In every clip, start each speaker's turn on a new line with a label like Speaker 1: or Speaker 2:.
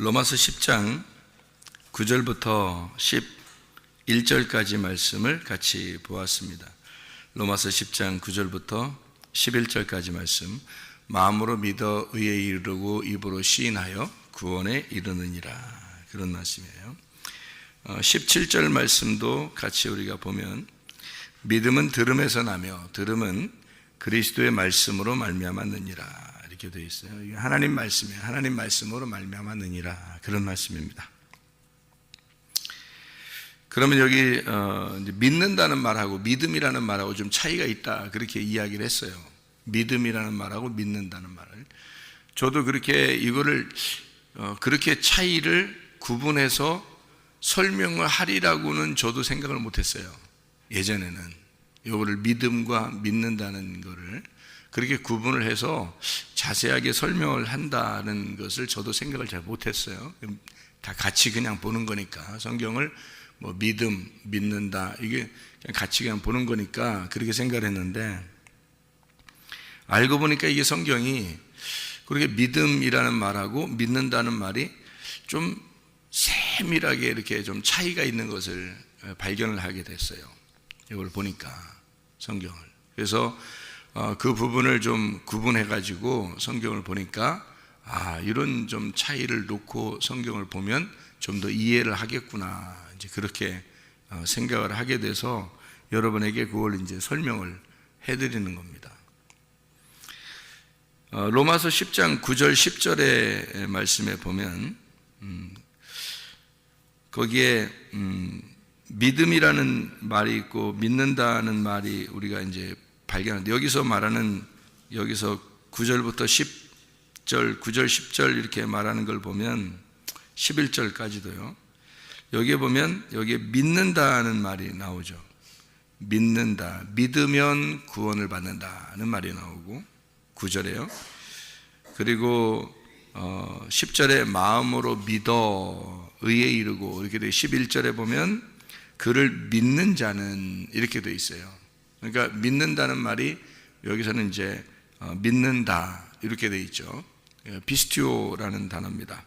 Speaker 1: 로마서 10장 9절부터 11절까지 말씀을 같이 보았습니다. 로마서 10장 9절부터 11절까지 말씀, 마음으로 믿어 의에 이르고 입으로 시인하여 구원에 이르느니라, 그런 말씀이에요. 17절 말씀도 같이 우리가 보면, 믿음은 들음에서 나며 들음은 그리스도의 말씀으로 말미암았느니라, 이렇게 되어 있어요. 이게 하나님 말씀이에요. 하나님 말씀으로 말미암았느니라, 그런 말씀입니다. 그러면 여기 이제 믿는다는 말하고 믿음이라는 말하고 좀 차이가 있다, 그렇게 이야기를 했어요. 믿음이라는 말하고 믿는다는 말을. 저도 그렇게 이거를 그렇게 차이를 구분해서 설명을 하리라고는 저도 생각을 못했어요. 예전에는 이거를 믿음과 믿는다는 거를 그렇게 구분을 해서 자세하게 설명을 한다는 것을 저도 생각을 잘 못했어요. 다 같이 그냥 보는 거니까, 성경을 뭐 믿음, 믿는다, 이게 그냥 같이 그냥 보는 거니까 그렇게 생각을 했는데, 알고 보니까 이게 성경이 그렇게 믿음이라는 말하고 믿는다는 말이 좀 세밀하게 이렇게 좀 차이가 있는 것을 발견을 하게 됐어요. 이걸 보니까 성경을. 그래서 그 부분을 좀 구분해 가지고 성경을 보니까 이런 좀 차이를 놓고 성경을 보면 좀 더 이해를 하겠구나, 이제 그렇게 생각을 하게 돼서 여러분에게 그걸 이제 설명을 해드리는 겁니다. 로마서 10장 9절 10절의 말씀에 보면 거기에 믿음이라는 말이 있고 믿는다는 말이 우리가 이제 발견하는데, 여기서 말하는, 여기서 9절부터 10절, 9절 10절 이렇게 말하는 걸 보면 11절까지도요. 여기에 보면 여기에 믿는다는 말이 나오죠. 믿는다, 믿으면 구원을 받는다는 말이 나오고 9절에요. 그리고 10절에 마음으로 믿어 의에 이르고 이렇게 돼. 11절에 보면 그를 믿는 자는 이렇게 돼 있어요. 그러니까 믿는다는 말이 여기서는 이제 믿는다 이렇게 돼 있죠. 피스티오라는 단어입니다.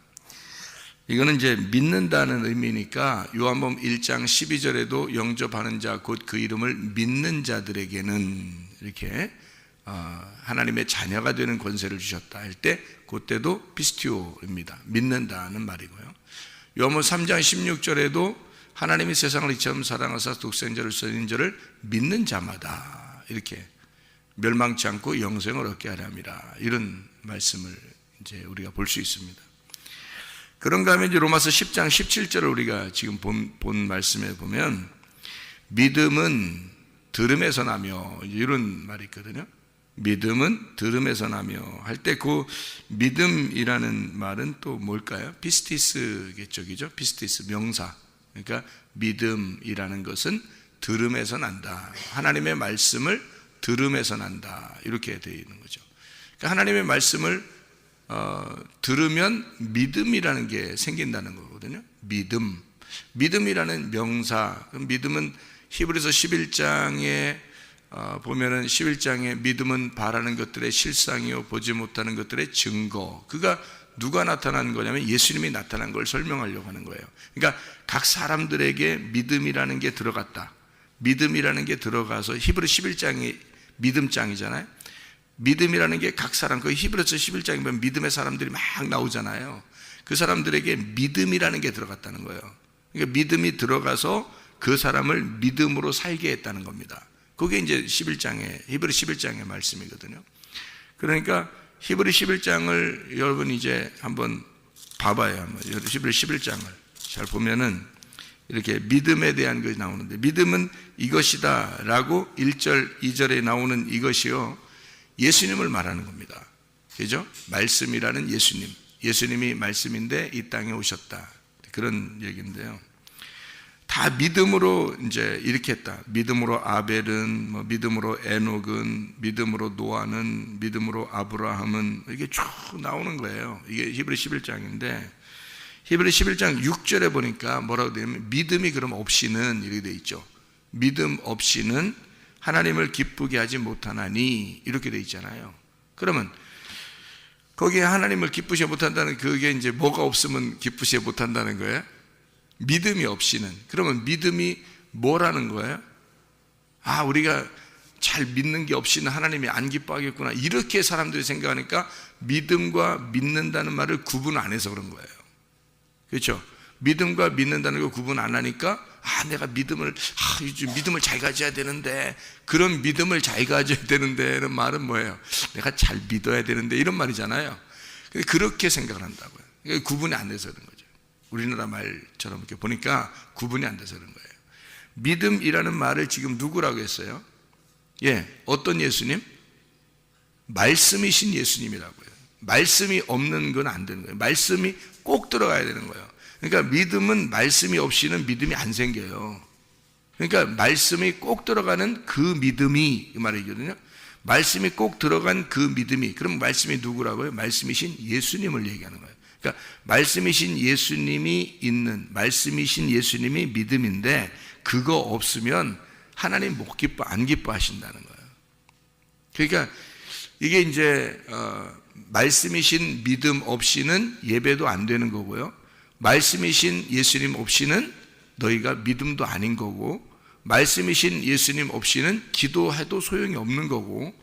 Speaker 1: 이거는 이제 믿는다는 의미니까 요한복음 1장 12절에도 영접하는 자 곧 그 이름을 믿는 자들에게는 이렇게 하나님의 자녀가 되는 권세를 주셨다 할 때 그때도 피스티오입니다. 믿는다는 말이고요. 요한복음 3장 16절에도 하나님이 세상을 이처럼 사랑하사 독생자를 쓰신 자를 믿는 자마다 이렇게 멸망치 않고 영생을 얻게 하려 함이라, 이런 말씀을 이제 우리가 볼 수 있습니다. 그런가 하면 이제 로마서 10장 17절을 우리가 지금 본 말씀에 보면 믿음은 들음에서 나며, 이런 말이 있거든요. 믿음은 들음에서 나며 할 때 그 믿음이라는 말은 또 뭘까요? 피스티스겠죠, 그죠? 피스티스, 명사. 그러니까 믿음이라는 것은 들음에서 난다. 하나님의 말씀을 들음에서 난다, 이렇게 되어 있는 거죠. 그러니까 하나님의 말씀을 들으면 믿음이라는 게 생긴다는 거거든요. 믿음이라는 명사. 믿음은 히브리서 11장에 보면은 11장에 믿음은 바라는 것들의 실상이요 보지 못하는 것들의 증거. 그가 누가 나타난 거냐면 예수님이 나타난 걸 설명하려고 하는 거예요. 그러니까 각 사람들에게 믿음이라는 게 들어갔다. 믿음이라는 게 들어가서 히브리 11장이 믿음장이잖아요. 믿음이라는 게 각 사람, 그 히브리서 11장에 보면 믿음의 사람들이 막 나오잖아요. 그 사람들에게 믿음이라는 게 들어갔다는 거예요. 그러니까 믿음이 들어가서 그 사람을 믿음으로 살게 했다는 겁니다. 그게 이제 히브리 11장의 말씀이거든요. 그러니까 히브리 11장을 여러분 이제 한번 봐봐요. 히브리 11장을 잘 보면은 이렇게 믿음에 대한 것이 나오는데, 믿음은 이것이다 라고 1절, 2절에 나오는 이것이요, 예수님을 말하는 겁니다. 그죠? 말씀이라는 예수님. 예수님이 말씀인데 이 땅에 오셨다, 그런 얘기인데요. 다 믿음으로 이제 이렇게 했다. 믿음으로 아벨은, 믿음으로 에녹은, 믿음으로 노아는, 믿음으로 아브라함은, 이게 쭉 나오는 거예요. 이게 히브리 11장인데, 히브리 11장 6절에 보니까 뭐라고 되냐면 믿음이 그럼 없이는, 이렇게 돼 있죠. 믿음 없이는 하나님을 기쁘게 하지 못하나니, 이렇게 돼 있잖아요. 그러면 거기에 하나님을 기쁘시게 못한다는 그게 이제 뭐가 없으면 기쁘시게 못한다는 거예요? 믿음이 없이는. 그러면 믿음이 뭐라는 거예요? 아, 우리가 잘 믿는 게 없이는 하나님이 안 기뻐하겠구나, 이렇게 사람들이 생각하니까 믿음과 믿는다는 말을 구분 안 해서 그런 거예요. 그렇죠? 믿음과 믿는다는 걸 구분 안 하니까 내가 믿음을 잘 가져야 되는데, 그런 믿음을 잘 가져야 되는데는 말은 뭐예요? 내가 잘 믿어야 되는데, 이런 말이잖아요. 그렇게 생각을 한다고요. 구분이 안 돼서 그런 거죠. 우리나라 말처럼 이렇게 보니까 구분이 안 돼서 그런 거예요. 믿음이라는 말을 지금 누구라고 했어요? 어떤 예수님? 말씀이신 예수님이라고요. 말씀이 없는 건 안 되는 거예요. 말씀이 꼭 들어가야 되는 거예요. 그러니까 믿음은 말씀이 없이는 믿음이 안 생겨요. 그러니까 말씀이 꼭 들어가는 그 믿음이 이 말이거든요. 말씀이 꼭 들어간 그 믿음이. 그럼 말씀이 누구라고요? 말씀이신 예수님을 얘기하는 거예요. 그러니까 말씀이신 예수님이 있는, 말씀이신 예수님이 믿음인데, 그거 없으면 하나님 안 기뻐하신다는 거예요. 그러니까 이게 이제 말씀이신 믿음 없이는 예배도 안 되는 거고요, 말씀이신 예수님 없이는 너희가 믿음도 아닌 거고, 말씀이신 예수님 없이는 기도해도 소용이 없는 거고,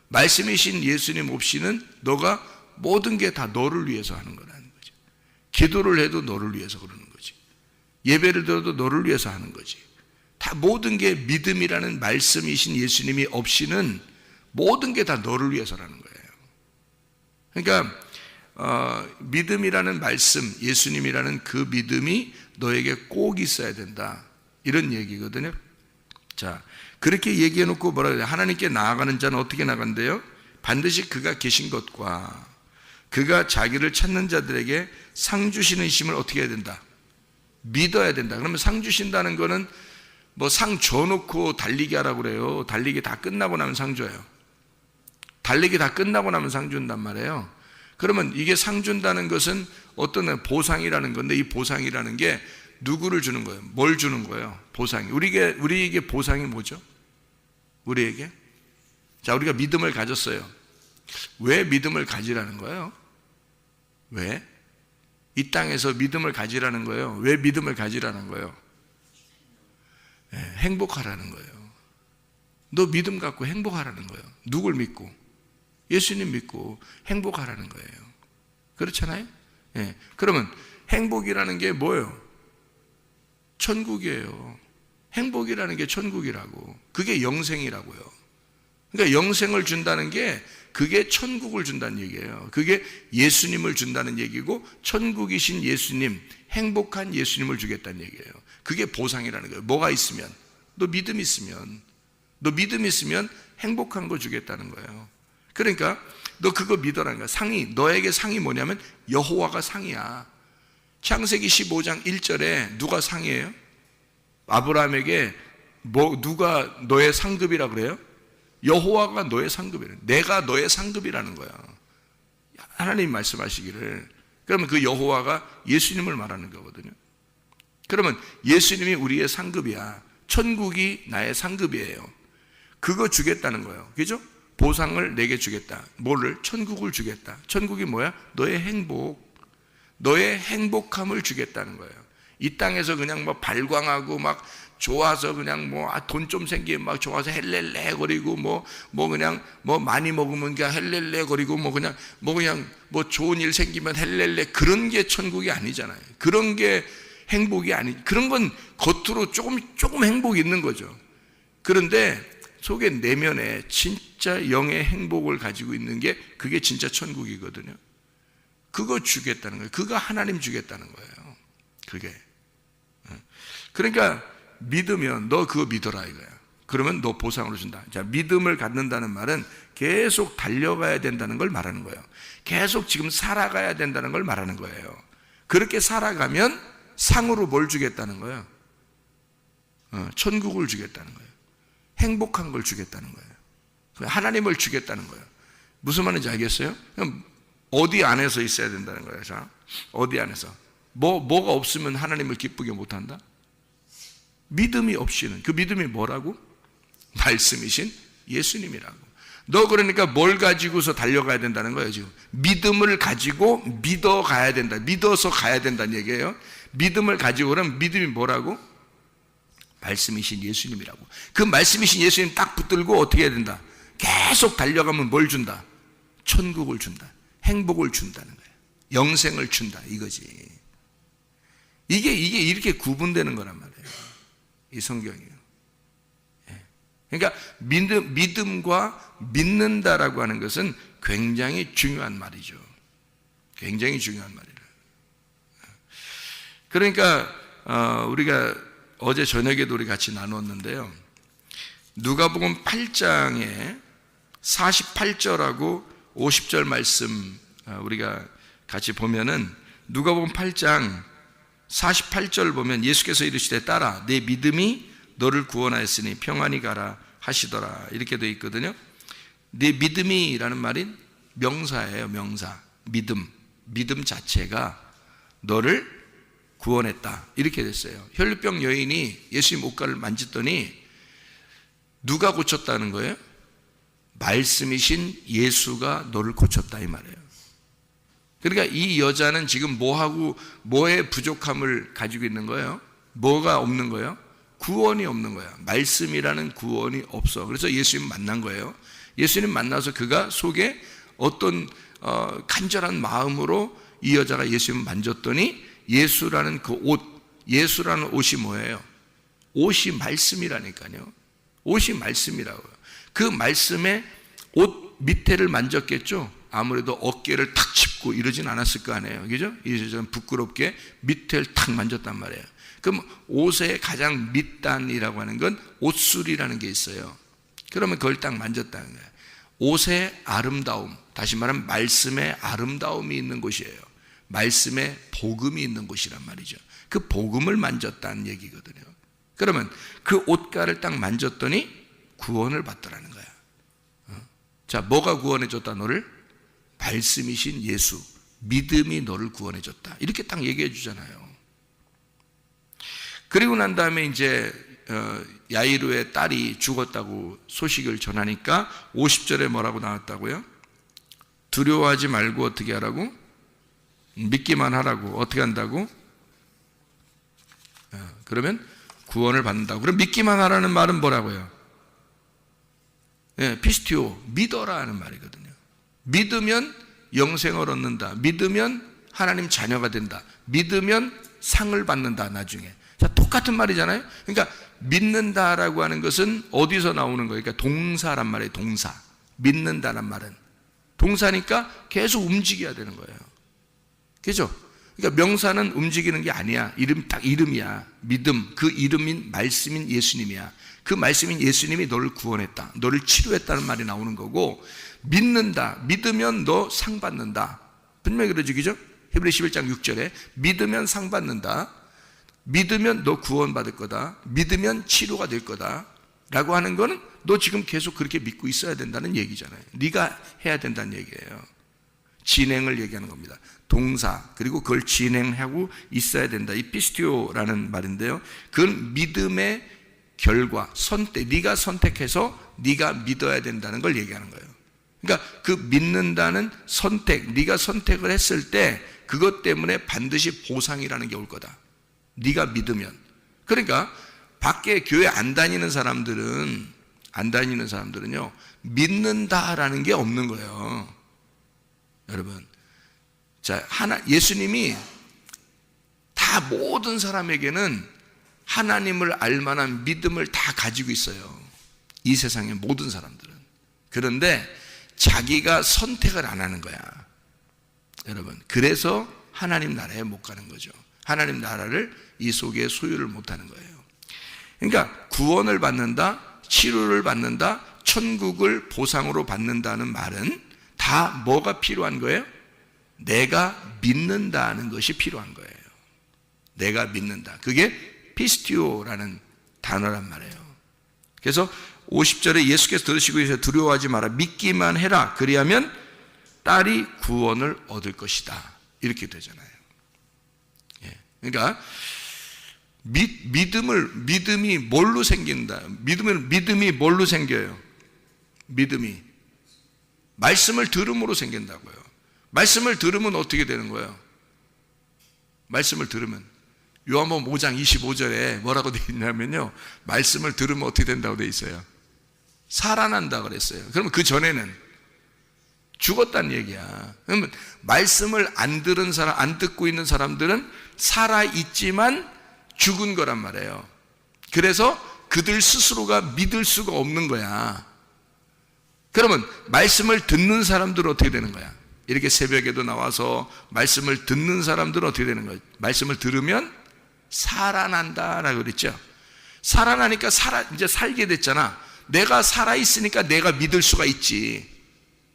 Speaker 1: 말씀이신 예수님 없이는 너가 모든 게 다 너를 위해서 하는 거라는 거죠. 기도를 해도 너를 위해서 그러는 거지, 예배를 드려도 너를 위해서 하는 거지. 다 모든 게 믿음이라는 말씀이신 예수님이 없이는 모든 게 다 너를 위해서라는 거예요. 그러니까 믿음이라는 말씀, 예수님이라는 그 믿음이 너에게 꼭 있어야 된다, 이런 얘기거든요. 자, 그렇게 얘기해 놓고 뭐라 그래요? 하나님께 나아가는 자는 어떻게 나간대요? 반드시 그가 계신 것과 그가 자기를 찾는 자들에게 상 주시는 심을 어떻게 해야 된다? 믿어야 된다. 그러면 상 주신다는 거는 뭐 상 줘놓고 달리기 하라고 그래요? 달리기 다 끝나고 나면 상 줘요. 달리기 다 끝나고 나면 상 준단 말이에요. 그러면 이게 상 준다는 것은 어떤 보상이라는 건데, 이 보상이라는 게 누구를 주는 거예요? 뭘 주는 거예요? 보상이. 우리에게 보상이 뭐죠? 우리에게? 자, 우리가 믿음을 가졌어요. 왜 믿음을 가지라는 거예요? 왜? 이 땅에서 믿음을 가지라는 거예요. 왜 믿음을 가지라는 거예요? 행복하라는 거예요. 너 믿음 갖고 행복하라는 거예요. 누굴 믿고? 예수님 믿고 행복하라는 거예요. 그렇잖아요? 그러면 행복이라는 게 뭐예요? 천국이에요. 행복이라는 게 천국이라고. 그게 영생이라고요. 그러니까 영생을 준다는 게 그게 천국을 준다는 얘기예요. 그게 예수님을 준다는 얘기고, 천국이신 예수님, 행복한 예수님을 주겠다는 얘기예요. 그게 보상이라는 거예요. 뭐가 있으면? 너 믿음 있으면 행복한 거 주겠다는 거예요. 그러니까 너 그거 믿어라는 거야. 상이, 너에게 상이 뭐냐면 여호와가 상이야. 창세기 15장 1절에 누가 상이에요? 아브라함에게 누가 너의 상급이라 그래요? 여호와가 너의 상급이래. 내가 너의 상급이라는 거야. 하나님 말씀하시기를. 그러면 그 여호와가 예수님을 말하는 거거든요. 그러면 예수님이 우리의 상급이야. 천국이 나의 상급이에요. 그거 주겠다는 거예요. 그죠? 보상을 내게 주겠다. 뭐를? 천국을 주겠다. 천국이 뭐야? 너의 행복, 너의 행복함을 주겠다는 거예요. 이 땅에서 그냥 뭐 발광하고 막 좋아서 그냥 뭐 돈 좀 생기면 막 좋아서 헬렐레 거리고 뭐 그냥 뭐 많이 먹으면 그냥 헬렐레 거리고 뭐 그냥 뭐 좋은 일 생기면 헬렐레, 그런 게 천국이 아니잖아요. 그런 게 행복이 아니. 그런 건 겉으로 조금 행복이 있는 거죠. 그런데 속에 내면에 진짜 영의 행복을 가지고 있는 게 그게 진짜 천국이거든요. 그거 주겠다는 거예요. 그거 하나님 주겠다는 거예요. 그게. 그러니까 믿으면 너 그거 믿어라 이거야. 그러면 너 보상으로 준다. 자, 믿음을 갖는다는 말은 계속 달려가야 된다는 걸 말하는 거예요. 계속 지금 살아가야 된다는 걸 말하는 거예요. 그렇게 살아가면 상으로 뭘 주겠다는 거예요? 천국을 주겠다는 거예요. 행복한 걸 주겠다는 거예요. 하나님을 주겠다는 거예요. 무슨 말인지 알겠어요? 그럼 어디 안에서 있어야 된다는 거예요. 자, 어디 안에서? 뭐가 없으면 하나님을 기쁘게 못한다? 믿음이 없이는. 그 믿음이 뭐라고? 말씀이신 예수님이라고. 너 그러니까 뭘 가지고서 달려가야 된다는 거예요 지금. 믿음을 가지고 믿어 가야 된다. 믿어서 가야 된다는 얘기예요. 믿음을 가지고. 그러면 믿음이 뭐라고? 말씀이신 예수님이라고. 그 말씀이신 예수님 딱 붙들고 어떻게 해야 된다? 계속 달려가면 뭘 준다? 천국을 준다. 행복을 준다는 거예요. 영생을 준다 이거지. 이게 이렇게 구분되는 거란 말이에요. 이 성경이요. 그러니까 믿음과 믿는다라고 하는 것은 굉장히 중요한 말이죠. 굉장히 중요한 말이에요. 그러니까 우리가 어제 저녁에도 우리 같이 나눴는데요. 누가복음 8장에 48절하고 50절 말씀 우리가 같이 보면은 누가복음 8장 48절 보면 예수께서 이르시되 딸아 내 믿음이 너를 구원하였으니 평안히 가라 하시더라 이렇게 되어 있거든요. 내 믿음이라는 말이 명사예요. 명사. 믿음 자체가 너를 구원했다 이렇게 됐어요. 혈루병 여인이 예수님 옷가를 만졌더니 누가 고쳤다는 거예요? 말씀이신 예수가 너를 고쳤다 이 말이에요. 그러니까 이 여자는 지금 뭐의 부족함을 가지고 있는 거예요? 뭐가 없는 거예요? 구원이 없는 거야. 말씀이라는 구원이 없어. 그래서 예수님 만난 거예요. 예수님 만나서 그가 속에 어떤 간절한 마음으로 이 여자가 예수님 만졌더니 예수라는 그 옷, 예수라는 옷이 뭐예요? 옷이 말씀이라니까요. 옷이 말씀이라고요. 그 말씀에 옷 밑에를 만졌겠죠. 아무래도 어깨를 탁 짚고 이러진 않았을 거 아니에요. 그죠? 이 여자는 부끄럽게 밑에를 탁 만졌단 말이에요. 그럼 옷의 가장 밑단이라고 하는 건 옷술이라는 게 있어요. 그러면 그걸 딱 만졌다는 거예요. 옷의 아름다움, 다시 말하면 말씀의 아름다움이 있는 곳이에요. 말씀의 복음이 있는 곳이란 말이죠. 그 복음을 만졌다는 얘기거든요. 그러면 그 옷가를 딱 만졌더니 구원을 받더라는 거야. 자, 뭐가 구원해줬다 너를? 말씀이신 예수, 믿음이 너를 구원해줬다. 이렇게 딱 얘기해 주잖아요. 그리고 난 다음에 이제 야이로의 딸이 죽었다고 소식을 전하니까 50절에 뭐라고 나왔다고요? 두려워하지 말고 어떻게 하라고? 믿기만 하라고. 어떻게 한다고? 그러면 구원을 받는다고. 그럼 믿기만 하라는 말은 뭐라고요? 피스티오, 믿어라 하는 말이거든요. 믿으면 영생을 얻는다. 믿으면 하나님 자녀가 된다. 믿으면 상을 받는다 나중에. 자, 똑같은 말이잖아요. 그러니까 믿는다라고 하는 것은 어디서 나오는 거예요? 그러니까 동사란 말이에요. 동사. 믿는다란 말은 동사니까 계속 움직여야 되는 거예요. 그죠? 그러니까 명사는 움직이는 게 아니야. 딱 이름이야. 믿음, 그 이름인 말씀인 예수님이야. 그 말씀인 예수님이 너를 구원했다. 너를 치료했다는 말이 나오는 거고, 믿는다. 믿으면 너 상 받는다. 분명히 그러죠. 그죠? 히브리 11장 6절에 믿으면 상 받는다. 믿으면 너 구원받을 거다. 믿으면 치료가 될 거다. 라고 하는 거는 너 지금 계속 그렇게 믿고 있어야 된다는 얘기잖아요. 네가 해야 된다는 얘기예요. 진행을 얘기하는 겁니다. 동사, 그리고 그걸 진행하고 있어야 된다. 이 피스티오라는 말인데요. 그건 믿음의 결과, 선택, 네가 선택해서 네가 믿어야 된다는 걸 얘기하는 거예요. 그러니까 그 믿는다는 선택, 네가 선택을 했을 때 그것 때문에 반드시 보상이라는 게 올 거다. 네가 믿으면. 그러니까 밖에 교회 안 다니는 사람들은요, 믿는다라는 게 없는 거예요. 여러분, 자, 예수님이 다 모든 사람에게는 하나님을 알만한 믿음을 다 가지고 있어요. 이 세상의 모든 사람들은. 그런데 자기가 선택을 안 하는 거야. 여러분, 그래서 하나님 나라에 못 가는 거죠. 하나님 나라를 이 속에 소유를 못 하는 거예요. 그러니까 구원을 받는다, 치료를 받는다, 천국을 보상으로 받는다는 말은 다 뭐가 필요한 거예요? 내가 믿는다는 것이 필요한 거예요. 내가 믿는다. 그게 피스티오라는 단어란 말이에요. 그래서 50절에 예수께서 들으시고 이제 두려워하지 마라. 믿기만 해라. 그리하면 딸이 구원을 얻을 것이다. 이렇게 되잖아요. 그러니까 믿음이 뭘로 생긴다? 믿음이 뭘로 생겨요? 믿음이 말씀을 들음으로 생긴다고요. 말씀을 들으면 어떻게 되는 거예요? 말씀을 들으면 요한복음 5장 25절에 뭐라고 되어 있냐면요, 말씀을 들으면 어떻게 된다고 되어 있어요? 살아난다 그랬어요. 그러면 그 전에는 죽었다는 얘기야. 그러면 말씀을 안 들은 사람, 안 듣고 있는 사람들은 살아있지만 죽은 거란 말이에요. 그래서 그들 스스로가 믿을 수가 없는 거야. 그러면 말씀을 듣는 사람들은 어떻게 되는 거야? 이렇게 새벽에도 나와서 말씀을 듣는 사람들은 어떻게 되는 거야? 말씀을 들으면 살아난다라고 그랬죠. 살아나니까 이제 살게 됐잖아. 내가 살아있으니까 내가 믿을 수가 있지.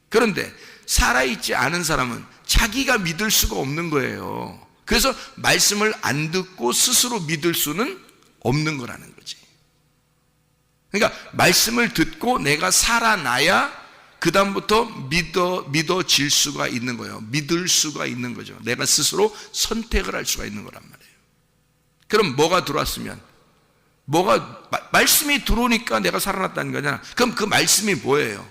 Speaker 1: 그런데 살아있지 않은 사람은 자기가 믿을 수가 없는 거예요. 그래서 말씀을 안 듣고 스스로 믿을 수는 없는 거라는 거지. 그러니까 말씀을 듣고 내가 살아나야 그 다음부터 믿어질 수가 있는 거예요. 믿을 수가 있는 거죠. 내가 스스로 선택을 할 수가 있는 거란 말이에요. 그럼 뭐가 들어왔으면, 말씀이 들어오니까 내가 살아났다는 거잖아. 그럼 그 말씀이 뭐예요?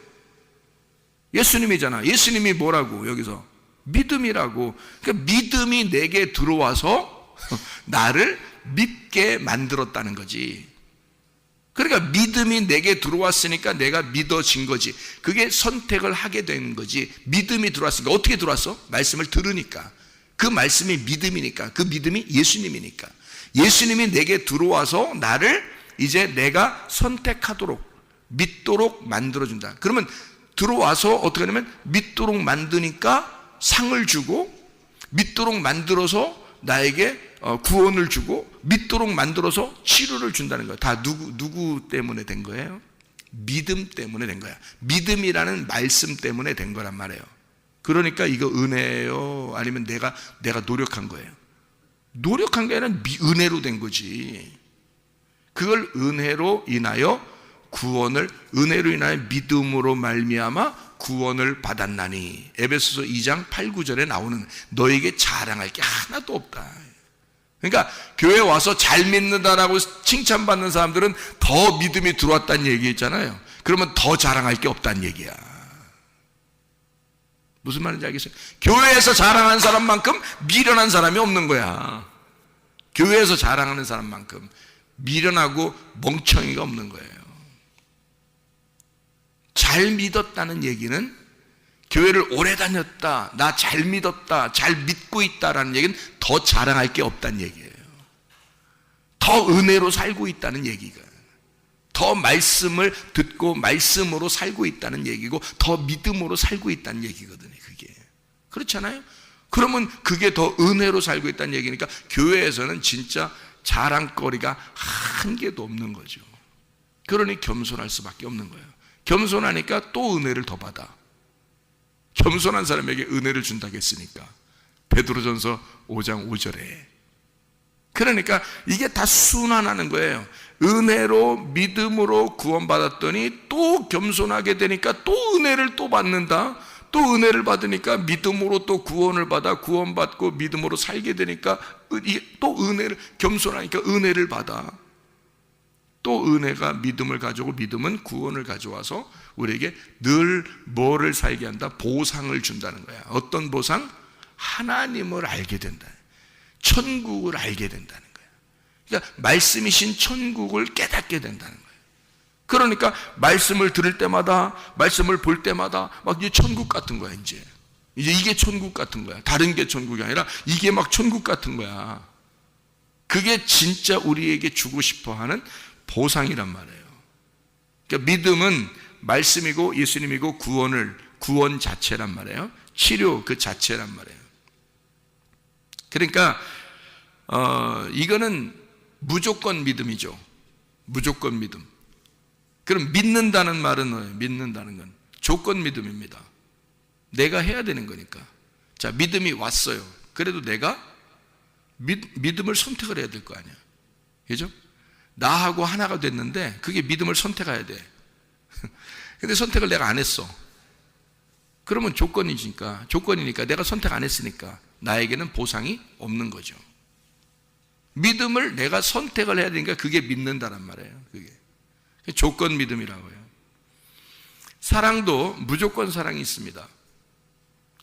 Speaker 1: 예수님이잖아. 예수님이 뭐라고 여기서? 믿음이라고. 그러니까 믿음이 내게 들어와서 나를 믿게 만들었다는 거지. 그러니까 믿음이 내게 들어왔으니까 내가 믿어진 거지. 그게 선택을 하게 된 거지. 믿음이 들어왔으니까. 어떻게 들어왔어? 말씀을 들으니까. 그 말씀이 믿음이니까. 그 믿음이 예수님이니까. 예수님이 내게 들어와서 나를 이제 내가 선택하도록, 믿도록 만들어준다. 그러면 들어와서 어떻게 하냐면 믿도록 만드니까 상을 주고, 믿도록 만들어서 나에게 구원을 주고, 믿도록 만들어서 치료를 준다는 거예요. 다 누구 때문에 된 거예요? 믿음 때문에 된 거야. 믿음이라는 말씀 때문에 된 거란 말이에요. 그러니까 이거 은혜예요? 아니면 내가 노력한 거예요? 노력한 게 아니라 은혜로 된 거지. 그걸 은혜로 인하여 은혜로 인하여 믿음으로 말미암아 구원을 받았나니. 에베소서 2장 8, 9절에 나오는 너에게 자랑할 게 하나도 없다. 그러니까 교회 와서 잘 믿는다라고 칭찬받는 사람들은 더 믿음이 들어왔다는 얘기 있잖아요. 그러면 더 자랑할 게 없다는 얘기야. 무슨 말인지 알겠어요? 교회에서 자랑하는 사람만큼 미련한 사람이 없는 거야. 교회에서 자랑하는 사람만큼 미련하고 멍청이가 없는 거예요. 잘 믿었다는 얘기는, 교회를 오래 다녔다, 나 잘 믿었다, 잘 믿고 있다라는 얘기는 더 자랑할 게 없다는 얘기예요. 더 은혜로 살고 있다는 얘기가, 더 말씀을 듣고 말씀으로 살고 있다는 얘기고, 더 믿음으로 살고 있다는 얘기거든요. 그게 그렇잖아요. 그러면 그게 더 은혜로 살고 있다는 얘기니까 교회에서는 진짜 자랑거리가 한 개도 없는 거죠. 그러니 겸손할 수밖에 없는 거예요. 겸손하니까 또 은혜를 더 받아. 겸손한 사람에게 은혜를 준다고 했으니까. 베드로전서 5장 5절에. 그러니까 이게 다 순환하는 거예요. 은혜로 믿음으로 구원받았더니 또 겸손하게 되니까 또 은혜를 또 받는다. 또 은혜를 받으니까 믿음으로 또 구원을 받아, 구원받고 믿음으로 살게 되니까 또 은혜를, 겸손하니까 은혜를 받아. 또 은혜가 믿음을 가져오고, 믿음은 구원을 가져와서 우리에게 늘 뭐를 살게 한다? 보상을 준다는 거야. 어떤 보상? 하나님을 알게 된다. 천국을 알게 된다는 거야. 그러니까 말씀이신 천국을 깨닫게 된다는 거야. 그러니까 말씀을 들을 때마다, 말씀을 볼 때마다 막 이제 천국 같은 거야. 이제 이게 천국 같은 거야. 다른 게 천국이 아니라 이게 막 천국 같은 거야. 그게 진짜 우리에게 주고 싶어 하는 보상이란 말이에요. 그러니까 믿음은 말씀이고 예수님이고 구원 자체란 말이에요. 치료 그 자체란 말이에요. 그러니까 이거는 무조건 믿음이죠. 무조건 믿음. 그럼 믿는다는 말은 뭐예요? 믿는다는 건 조건 믿음입니다. 내가 해야 되는 거니까. 자, 믿음이 왔어요. 그래도 내가 믿음을 선택을 해야 될 거 아니야. 그죠? 나하고 하나가 됐는데 그게 믿음을 선택해야 돼. 근데 선택을 내가 안 했어. 그러면 조건이니까 내가 선택 안 했으니까 나에게는 보상이 없는 거죠. 믿음을 내가 선택을 해야 되니까 그게 믿는다란 말이에요. 그게 조건 믿음이라고 해요. 사랑도 무조건 사랑이 있습니다.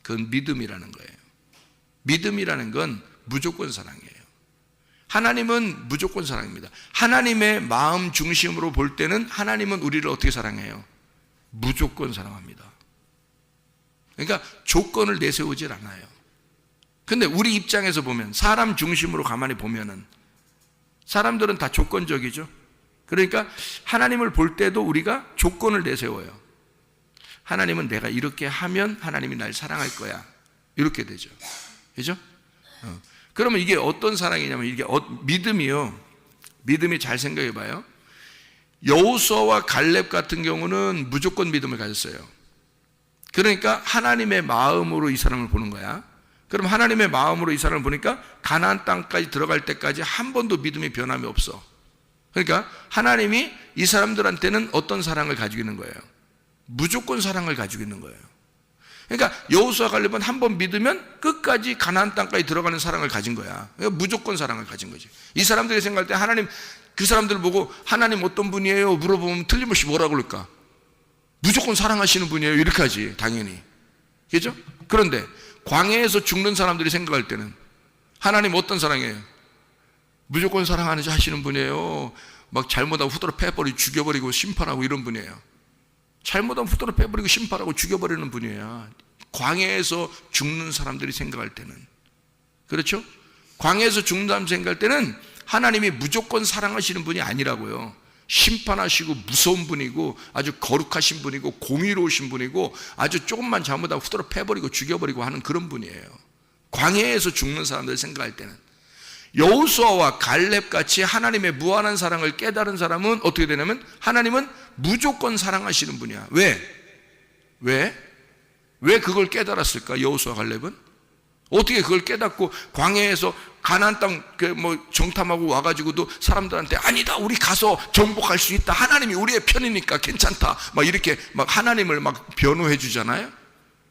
Speaker 1: 그건 믿음이라는 거예요. 믿음이라는 건 무조건 사랑이에요. 하나님은 무조건 사랑입니다. 하나님의 마음 중심으로 볼 때는 하나님은 우리를 어떻게 사랑해요? 무조건 사랑합니다. 그러니까 조건을 내세우질 않아요. 근데 우리 입장에서 보면, 사람 중심으로 가만히 보면은 사람들은 다 조건적이죠. 그러니까 하나님을 볼 때도 우리가 조건을 내세워요. 하나님은 내가 이렇게 하면 하나님이 날 사랑할 거야, 이렇게 되죠. 그죠? 그러면 이게 어떤 사랑이냐면, 이게 믿음이요. 믿음이, 잘 생각해 봐요. 여호수아와 갈렙 같은 경우는 무조건 믿음을 가졌어요. 그러니까 하나님의 마음으로 이 사람을 보는 거야. 그럼 하나님의 마음으로 이 사람을 보니까 가나안 땅까지 들어갈 때까지 한 번도 믿음의 변함이 없어. 그러니까 하나님이 이 사람들한테는 어떤 사랑을 가지고 있는 거예요? 무조건 사랑을 가지고 있는 거예요. 그러니까 여호수아 갈렙은 한 번 믿으면 끝까지 가나안 땅까지 들어가는 사랑을 가진 거야. 그러니까 무조건 사랑을 가진 거지. 이 사람들이 생각할 때 하나님, 그 사람들 보고 하나님 어떤 분이에요? 물어보면 틀림없이 뭐라고 그럴까? 무조건 사랑하시는 분이에요, 이렇게 하지, 당연히. 그죠? 그런데 광야에서 죽는 사람들이 생각할 때는 하나님 어떤 사랑이에요? 무조건 사랑하시는 분이에요. 막 잘못하면 후드로 패버리고 죽여버리고 심판하고 이런 분이에요. 잘못하면 후드로 패버리고 심판하고 죽여버리는 분이에요. 광야에서 죽는 사람들이 생각할 때는. 그렇죠? 광야에서 죽는 사람 생각할 때는 하나님이 무조건 사랑하시는 분이 아니라고요. 심판하시고 무서운 분이고 아주 거룩하신 분이고 공의로우신 분이고 아주 조금만 잘못하면 후드로 패버리고 죽여버리고 하는 그런 분이에요. 광야에서 죽는 사람들 생각할 때는. 여호수아와 갈렙 같이 하나님의 무한한 사랑을 깨달은 사람은 어떻게 되냐면, 하나님은 무조건 사랑하시는 분이야. 왜 그걸 깨달았을까? 여호수아 갈렙은 어떻게 그걸 깨닫고 광야에서 가나안 땅 정탐하고 와가지고도 사람들한테 아니다, 우리 가서 정복할 수 있다, 하나님이 우리의 편이니까 괜찮다, 막 이렇게 막 하나님을 막 변호해 주잖아요.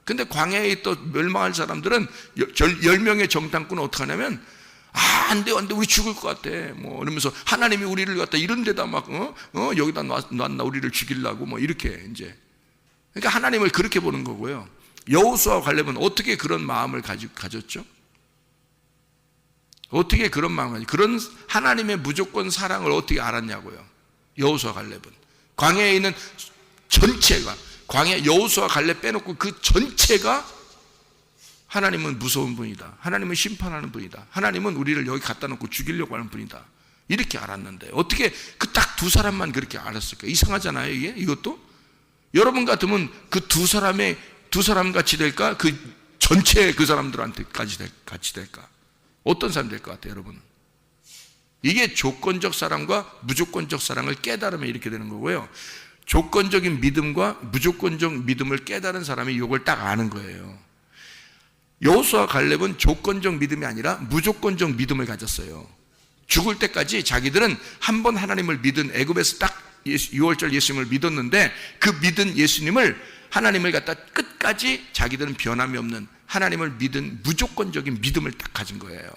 Speaker 1: 근데 광야에 있던 멸망할 사람들은 10명의 정탐꾼은 어떻게 하냐면, 안 돼, 우리 죽을 것 같아, 뭐 이러면서 하나님이 우리를 갖다 이런 데다 막 여기다 놨나 우리를 죽이려고 뭐 이렇게 이제. 그러니까 하나님을 그렇게 보는 거고요. 여호수아와 갈렙은 어떻게 그런 마음을 가졌죠? 어떻게 그런 마음을 그런 하나님의 무조건 사랑을 어떻게 알았냐고요? 여호수아 갈렙은 광야에 있는 전체가, 광야 여호수아 갈렙 빼놓고 그 전체가 하나님은 무서운 분이다, 하나님은 심판하는 분이다, 하나님은 우리를 여기 갖다 놓고 죽이려고 하는 분이다, 이렇게 알았는데 어떻게 그 딱 두 사람만 그렇게 알았을까? 이상하잖아요. 이것도 여러분 같으면 그 두 사람 같이 될까? 그 전체 그 사람들한테까지 같이 될까? 어떤 사람이 될 것 같아요, 여러분? 이게 조건적 사랑과 무조건적 사랑을 깨달으면 이렇게 되는 거고요. 조건적인 믿음과 무조건적 믿음을 깨달은 사람이 이걸 딱 아는 거예요. 여호수아 갈렙은 조건적 믿음이 아니라 무조건적 믿음을 가졌어요. 죽을 때까지 자기들은 한 번 하나님을 믿은, 애굽에서 딱 6월절 예수님을 믿었는데 그 믿은 예수님을, 하나님을 갖다 끝까지 자기들은 변함이 없는 하나님을 믿은 무조건적인 믿음을 딱 가진 거예요.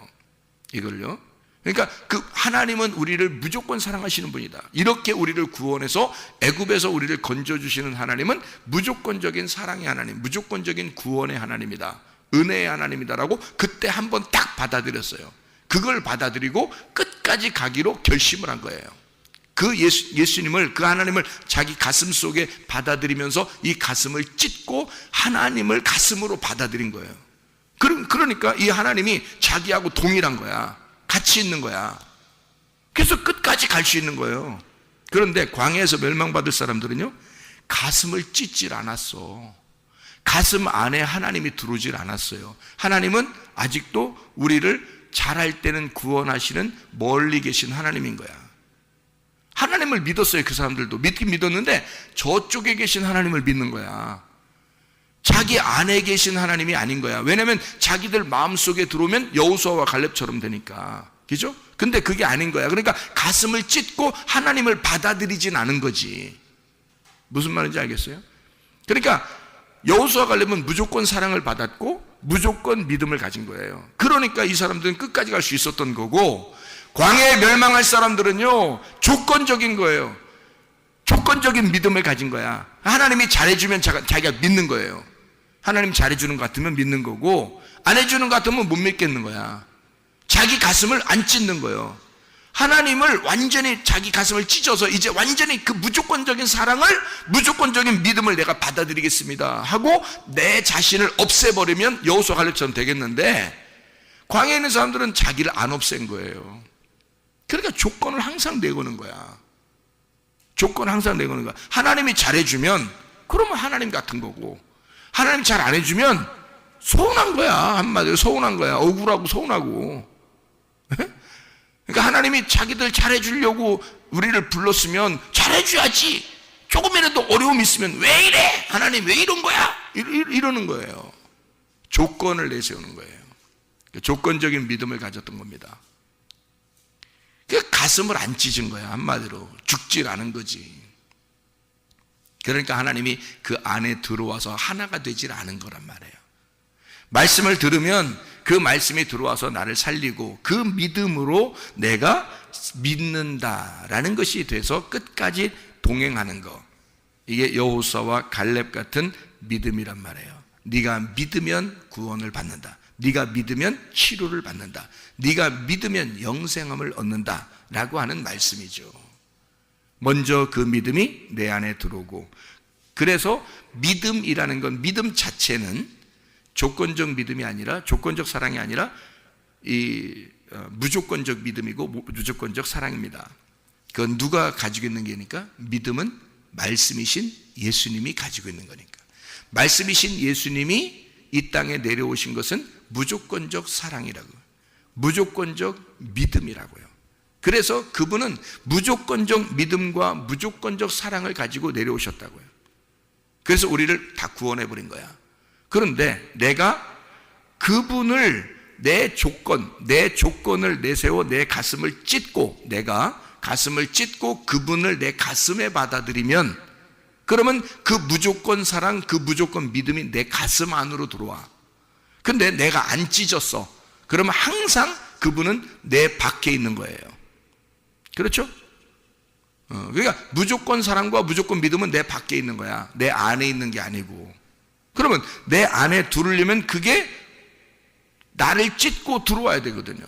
Speaker 1: 이걸요. 그러니까 그 하나님은 우리를 무조건 사랑하시는 분이다, 이렇게 우리를 구원해서 애굽에서 우리를 건져주시는 하나님은 무조건적인 사랑의 하나님, 무조건적인 구원의 하나님이다, 은혜의 하나님이다라고 그때 한번 딱 받아들였어요. 그걸 받아들이고 끝까지 가기로 결심을 한 거예요. 그 예수님을, 그 하나님을 자기 가슴 속에 받아들이면서 이 가슴을 찢고 하나님을 가슴으로 받아들인 거예요. 그러니까 이 하나님이 자기하고 동일한 거야, 같이 있는 거야. 그래서 끝까지 갈 수 있는 거예요. 그런데 광야에서 멸망받을 사람들은요, 가슴을 찢질 않았어. 가슴 안에 하나님이 들어오질 않았어요. 하나님은 아직도 우리를 잘할 때는 구원하시는 멀리 계신 하나님인 거야. 하나님을 믿었어요. 그 사람들도 믿긴 믿었는데 저쪽에 계신 하나님을 믿는 거야. 자기 안에 계신 하나님이 아닌 거야. 왜냐하면 자기들 마음속에 들어오면 여호수아와 갈렙처럼 되니까. 그죠? 근데 그게 아닌 거야. 그러니까 가슴을 찢고 하나님을 받아들이진 않은 거지. 무슨 말인지 알겠어요? 그러니까 여호수아 갈렙은 무조건 사랑을 받았고 무조건 믿음을 가진 거예요. 그러니까 이 사람들은 끝까지 갈 수 있었던 거고, 광야에 멸망할 사람들은요 조건적인 거예요. 조건적인 믿음을 가진 거야. 하나님이 잘해주면 자기가 믿는 거예요. 하나님 잘해주는 것 같으면 믿는 거고, 안 해주는 것 같으면 못 믿겠는 거야. 자기 가슴을 안 찢는 거예요. 하나님을 완전히 자기 가슴을 찢어서 이제 완전히 그 무조건적인 사랑을, 무조건적인 믿음을 내가 받아들이겠습니다 하고 내 자신을 없애버리면 여호수아 갈렙처럼 되겠는데, 광야에 있는 사람들은 자기를 안 없앤 거예요. 그러니까 조건을 항상 내거는 거야. 조건을 항상 내거는 거야. 하나님이 잘해주면 그러면 하나님 같은 거고, 하나님 잘 안 해주면 서운한 거야. 한마디로 서운한 거야. 억울하고 서운하고. 그러니까 하나님이 자기들 잘해주려고 우리를 불렀으면 잘해줘야지. 조금이라도 어려움이 있으면 왜 이래? 하나님 왜 이런 거야? 이러는 거예요. 조건을 내세우는 거예요. 조건적인 믿음을 가졌던 겁니다. 그 가슴을 안 찢은 거야. 한마디로 죽질 않은 거지. 그러니까 하나님이 그 안에 들어와서 하나가 되질 않은 거란 말이에요. 말씀을 들으면 그 말씀이 들어와서 나를 살리고 그 믿음으로 내가 믿는다라는 것이 돼서 끝까지 동행하는 거. 이게 여호수아와 갈렙 같은 믿음이란 말이에요. 네가 믿으면 구원을 받는다. 네가 믿으면 치료를 받는다. 네가 믿으면 영생함을 얻는다 라고 하는 말씀이죠. 먼저 그 믿음이 내 안에 들어오고, 그래서 믿음이라는 건, 믿음 자체는 조건적 믿음이 아니라, 조건적 사랑이 아니라 무조건적 믿음이고 무조건적 사랑입니다. 그건 누가 가지고 있는 게니까? 믿음은 말씀이신 예수님이 가지고 있는 거니까. 말씀이신 예수님이 이 땅에 내려오신 것은 무조건적 사랑이라고, 무조건적 믿음이라고요. 그래서 그분은 무조건적 믿음과 무조건적 사랑을 가지고 내려오셨다고요. 그래서 우리를 다 구원해버린 거야. 그런데 내가 그분을 내 조건을 내세워 내 가슴을 찢고, 내가 가슴을 찢고 그분을 내 가슴에 받아들이면, 그러면 그 무조건 사랑, 그 무조건 믿음이 내 가슴 안으로 들어와. 근데 내가 안 찢었어. 그러면 항상 그분은 내 밖에 있는 거예요. 그렇죠? 그러니까 무조건 사랑과 무조건 믿음은 내 밖에 있는 거야. 내 안에 있는 게 아니고. 그러면 내 안에 들으려면 그게 나를 찢고 들어와야 되거든요.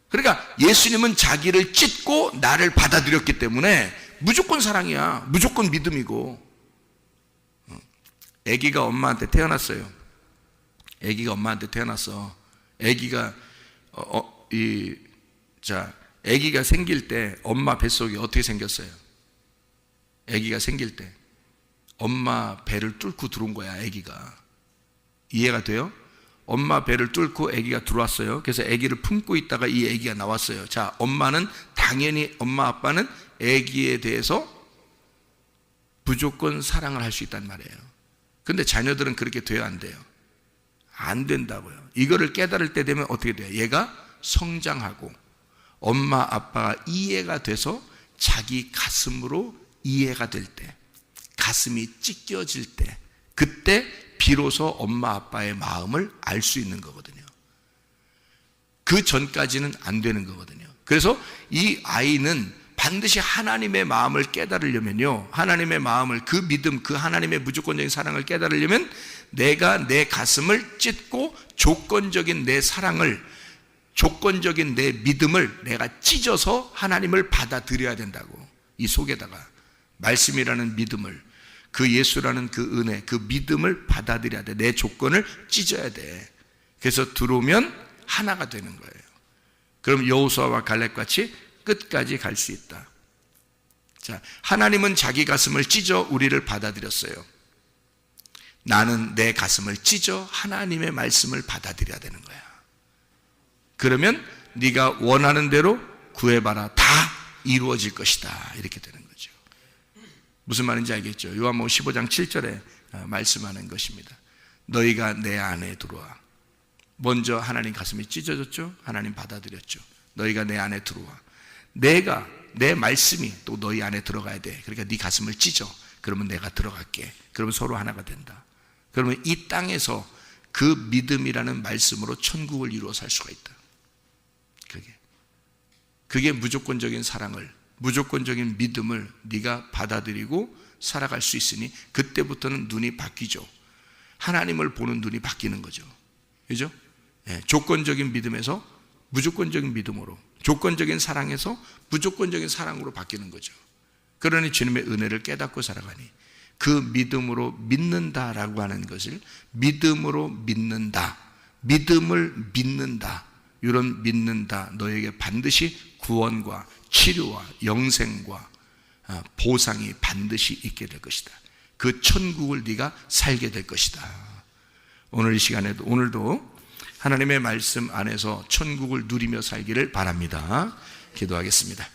Speaker 1: 그러니까 예수님은 자기를 찢고 나를 받아들였기 때문에 무조건 사랑이야. 무조건 믿음이고. 아기가 엄마한테 태어났어요. 아기가 엄마한테 태어났어. 아기가 아기가 생길 때 엄마 뱃속이 어떻게 생겼어요? 아기가 생길 때 엄마 배를 뚫고 들어온 거야. 아기가. 이해가 돼요? 엄마 배를 뚫고 아기가 들어왔어요. 그래서 아기를 품고 있다가 이 아기가 나왔어요. 자, 엄마는 당연히, 엄마 아빠는 아기에 대해서 무조건 사랑을 할 수 있단 말이에요. 근데 자녀들은 그렇게 돼야 안 돼요. 안 된다고요. 이거를 깨달을 때 되면 어떻게 돼요? 얘가 성장하고 엄마 아빠가 이해가 돼서 자기 가슴으로 이해가 될 때, 가슴이 찢겨질 때, 그때 비로소 엄마 아빠의 마음을 알 수 있는 거거든요. 그 전까지는 안 되는 거거든요. 그래서 이 아이는 반드시 하나님의 마음을 깨달으려면요, 하나님의 마음을, 그 믿음, 그 하나님의 무조건적인 사랑을 깨달으려면 내가 내 가슴을 찢고 조건적인 내 사랑을, 조건적인 내 믿음을 내가 찢어서 하나님을 받아들여야 된다고. 이 속에다가 말씀이라는 믿음을, 그 예수라는 그 은혜, 그 믿음을 받아들여야 돼. 내 조건을 찢어야 돼. 그래서 들어오면 하나가 되는 거예요. 그럼 여호수아와 갈렙같이 끝까지 갈 수 있다. 자, 하나님은 자기 가슴을 찢어 우리를 받아들였어요. 나는 내 가슴을 찢어 하나님의 말씀을 받아들여야 되는 거야. 그러면 네가 원하는 대로 구해봐라. 다 이루어질 것이다. 이렇게 되는 거죠. 무슨 말인지 알겠죠? 요한복음 15장 7절에 말씀하는 것입니다. 너희가 내 안에 들어와. 먼저 하나님 가슴이 찢어졌죠? 하나님 받아들였죠. 너희가 내 안에 들어와. 내가, 내 말씀이 또 너희 안에 들어가야 돼. 그러니까 네 가슴을 찢어. 그러면 내가 들어갈게. 그러면 서로 하나가 된다. 그러면 이 땅에서 그 믿음이라는 말씀으로 천국을 이루어 살 수가 있다. 그게 무조건적인 사랑을 무조건적인 믿음을 네가 받아들이고 살아갈 수 있으니 그때부터는 눈이 바뀌죠. 하나님을 보는 눈이 바뀌는 거죠. 그죠? 조건적인 믿음에서 무조건적인 믿음으로, 조건적인 사랑에서 무조건적인 사랑으로 바뀌는 거죠. 그러니 주님의 은혜를 깨닫고 살아가니 그 믿음으로 믿는다라고 하는 것을 믿음으로 믿는다, 믿음을 믿는다, 이런 믿는다, 너에게 반드시 구원과 치료와 영생과 보상이 반드시 있게 될 것이다. 그 천국을 네가 살게 될 것이다. 오늘 이 시간에도, 오늘도 하나님의 말씀 안에서 천국을 누리며 살기를 바랍니다. 기도하겠습니다.